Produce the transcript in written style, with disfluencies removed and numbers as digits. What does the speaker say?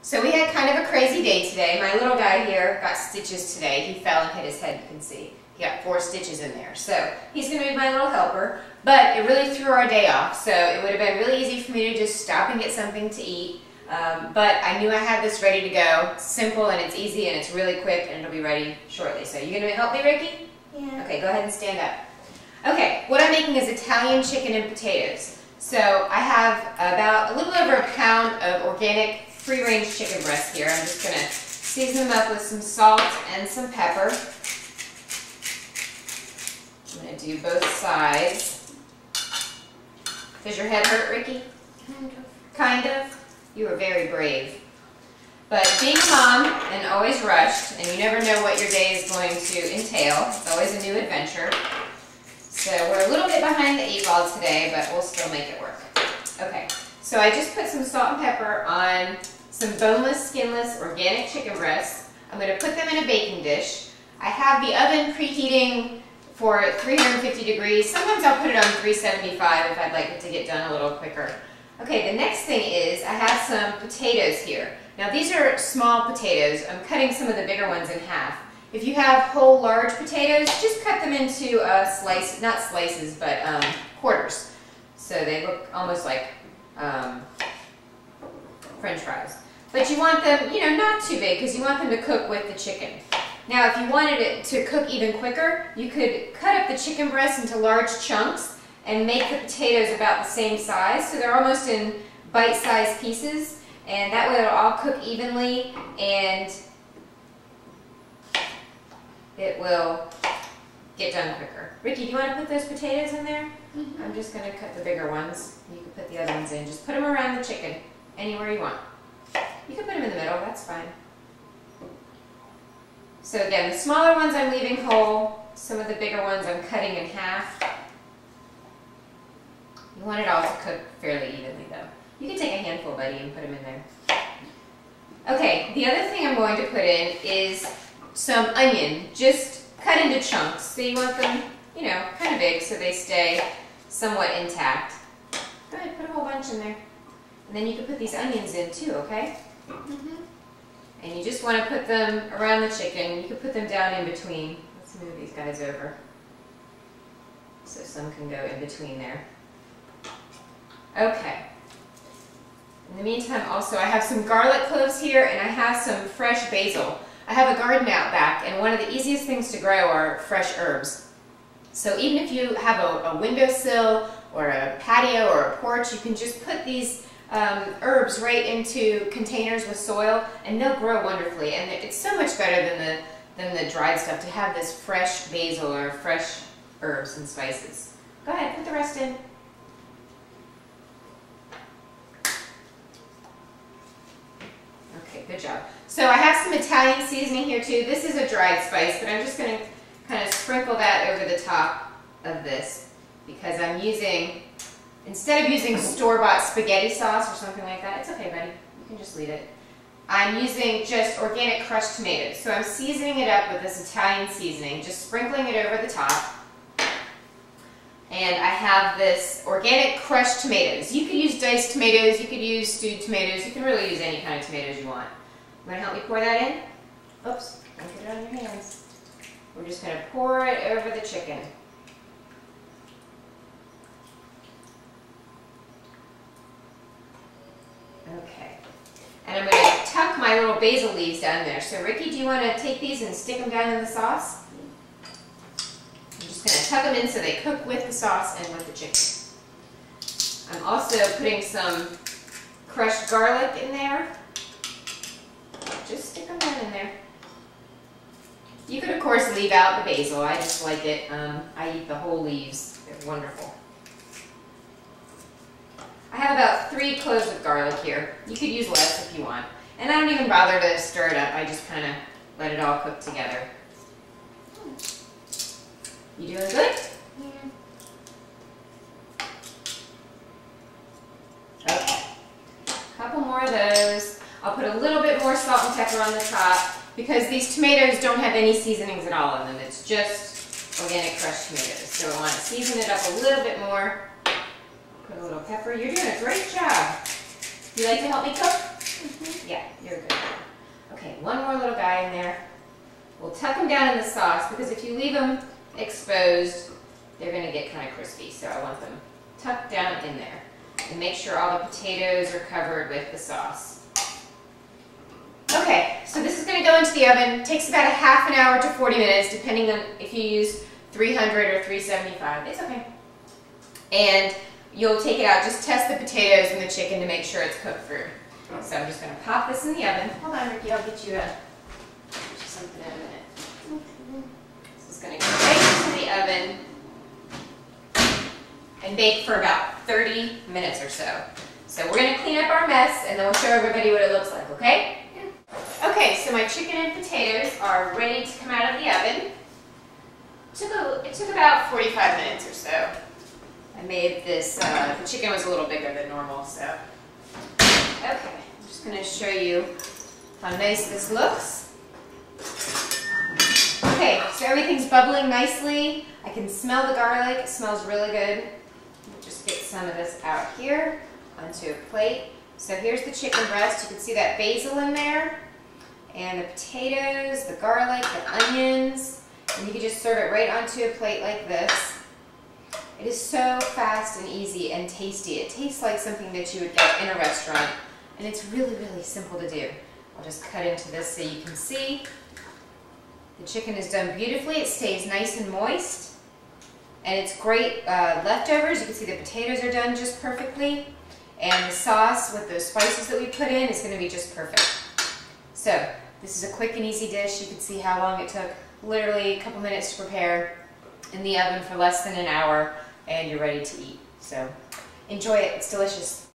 So we had kind of a crazy day today. My little guy here got stitches today. He fell and hit his head, you can see. He got 4 stitches in there. So he's going to be my little helper. But it really threw our day off. So it would have been really easy for me to just stop and get something to eat. But I knew I had this ready to go. It's simple and it's easy and it's really quick and it'll be ready shortly. So you going to help me, Ricky? Yeah. Okay, go ahead and stand up. Okay, what I'm making is Italian chicken and potatoes. So I have about a little over a pound of organic free-range chicken breast here. I'm just going to season them up with some salt and some pepper. I'm going to do both sides. Does your head hurt, Ricky? Kind of. Kind of? You were very brave. But being a mom and always rushed, and you never know what your day is going to entail. It's always a new adventure. So we're a little bit behind the 8 ball today, but we'll still make it work. Okay, so I just put some salt and pepper on some boneless, skinless, organic chicken breasts. I'm going to put them in a baking dish. I have the oven preheating for 350 degrees. Sometimes I'll put it on 375 if I'd like it to get done a little quicker. Okay, the next thing is I have some potatoes here. Now these are small potatoes. I'm cutting some of the bigger ones in half. If you have whole large potatoes, just cut them into slices, not slices, but quarters. So they look almost like French fries. But you want them, you know, not too big because you want them to cook with the chicken. Now if you wanted it to cook even quicker, you could cut up the chicken breast into large chunks and make the potatoes about the same size. So they're almost in bite-sized pieces. And that way it'll all cook evenly and it will get done quicker. Ricky, do you want to put those potatoes in there? Mm-hmm. I'm just going to cut the bigger ones. You can put the other ones in. Just put them around the chicken, anywhere you want. You can put them in the middle, that's fine. So again, the smaller ones I'm leaving whole. Some of the bigger ones I'm cutting in half. You want it all to cook fairly evenly though. You can take a handful, buddy, and put them in there. Okay, the other thing I'm going to put in is some onion, just cut into chunks. So you want them, you know, kind of big so they stay somewhat intact. Go ahead, put a whole bunch in there. And then you can put these onions in too, okay? Mm-hmm. And you just want to put them around the chicken. You can put them down in between. Let's move these guys over so some can go in between there. Okay. In the meantime, also, I have some garlic cloves here and I have some fresh basil. I have a garden out back, and one of the easiest things to grow are fresh herbs. So even if you have a windowsill or a patio or a porch, you can just put these herbs right into containers with soil and they'll grow wonderfully. And it's so much better than the dried stuff to have this fresh basil or fresh herbs and spices. Go ahead, put the rest in. Okay, good job. So I have some Italian seasoning here too. This is a dried spice, but I'm just going to kind of sprinkle that over the top of this because I'm using, instead of using store-bought spaghetti sauce or something like that, it's okay, buddy. You can just leave it. I'm using just organic crushed tomatoes. So I'm seasoning it up with this Italian seasoning, just sprinkling it over the top. And I have this organic crushed tomatoes. You could use diced tomatoes, you could use stewed tomatoes, you can really use any kind of tomatoes you want. You want to help me pour that in? Oops, don't get it on your hands. We're just going to pour it over the chicken. Okay. And I'm going to tuck my little basil leaves down there. So Ricky, do you want to take these and stick them down in the sauce? I'm just going to tuck them in so they cook with the sauce and with the chicken. I'm also putting some crushed garlic in there. Just stick them down in there. You could, of course, leave out the basil. I just like it. I eat the whole leaves. They're wonderful. I have about 3 cloves of garlic here. You could use less if you want. And I don't even bother to stir it up. I just kind of let it all cook together. You doing good? Yeah. Okay. A couple more of those. I'll put a little bit more salt and pepper on the top because these tomatoes don't have any seasonings at all in them. It's just organic crushed tomatoes. So I want to season it up a little bit more. Put a little pepper. You're doing a great job. You like to help me cook? Mm-hmm. Yeah, you're down in the sauce because if you leave them exposed, they're going to get kind of crispy. So I want them tucked down in there. And make sure all the potatoes are covered with the sauce. Okay, so this is going to go into the oven. It takes about a half an hour to 40 minutes, depending on if you use 300 or 375. It's okay. And you'll take it out. Just test the potatoes and the chicken to make sure it's cooked through. So I'm just going to pop this in the oven. Hold on, Ricky. I'll get you something in a minute. This is going to go right into the oven and bake for about 30 minutes or so. So we're going to clean up our mess and then we'll show everybody what it looks like, okay? Okay, so my chicken and potatoes are ready to come out of the oven. It took about 45 minutes or so. I made this, the chicken was a little bigger than normal, so. Okay, I'm just going to show you how nice this looks. Okay, so everything's bubbling nicely. I can smell the garlic. It smells really good. Just get some of this out here onto a plate. So here's the chicken breast. You can see that basil in there, and the potatoes, the garlic, the onions, and you can just serve it right onto a plate like this. It is so fast and easy and tasty. It tastes like something that you would get in a restaurant, and it's really, really simple to do. I'll just cut into this so you can see. The chicken is done beautifully. It stays nice and moist, and it's great leftovers. You can see the potatoes are done just perfectly, and the sauce with those spices that we put in is going to be just perfect. So this is a quick and easy dish. You can see how long it took. Literally a couple minutes to prepare in the oven for less than an hour, and you're ready to eat. So enjoy it. It's delicious.